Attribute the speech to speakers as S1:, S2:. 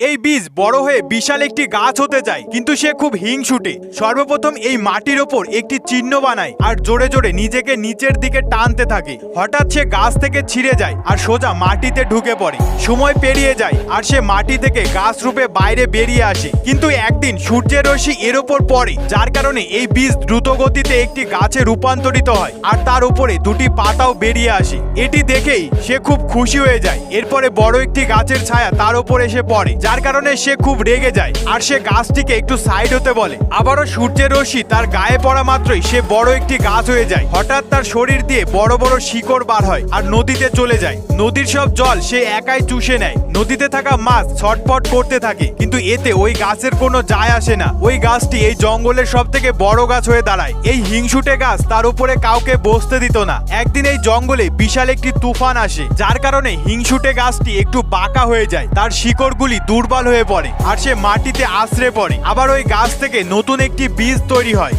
S1: এই বীজ বড় হয়ে বিশাল একটি গাছ হতে যায়, কিন্তু সে খুব হিংসুটে। সর্বপ্রথম এই মাটির ওপর একটি চিহ্ন বানায় আর জোরে জোরে নিজেকে নিচের দিকে টানতে থাকে। হঠাৎ সে গাছ থেকে ছিঁড়ে যায় আর সোজা মাটিতে ঢুকে পড়ে। সময় পেরিয়ে যায় আর সে মাটি থেকে গাছ রূপে বাইরে বেরিয়ে আসে। কিন্তু একদিন সূর্যের রশ্মি এর ওপর পড়ে, যার কারণে এই বীজ দ্রুত গতিতে একটি গাছে রূপান্তরিত হয় আর তার উপরে দুটি পাতাও বেরিয়ে আসে। এটি দেখেই সে খুব খুশি হয়ে যায়। এরপরে বড় একটি গাছের ছায়া তার উপর এসে পড়ে, যার কারণে সে খুব রেগে যায় আর সে গাছটিকে একটু সাইড হতে বলে। আবারও সূর্যের রশ্মি তার গায়ে পড়া মাত্রই সে বড় একটি গাছ হয়ে যায়। হঠাৎ তার শরীর দিয়ে বড় বড় শিকড় বার হয় আর নদীতে চলে যায়। নদীর সব জল সে একাই চুষে নেয়। নদীতে থাকা মাছ ছটফট করতে থাকে, কিন্তু এতে ওই গাছের কোনো যায় আসে না। ওই গাছটি এই জঙ্গলের সব থেকে বড় গাছ হয়ে দাঁড়ায়। এই হিংসুটে গাছ তার উপরে কাউকে বসতে দিত না। একদিন এই জঙ্গলে বিশাল একটি তুফান আসে, যার কারণে হিংসুটে গাছটি একটু বাঁকা হয়ে যায়। তার শিকড়গুলি দুর্বল হয়ে পড়ে আর সে মাটিতে আছড়ে পড়ে। আবার ওই গাছ থেকে নতুন একটি বীজ তৈরি হয়।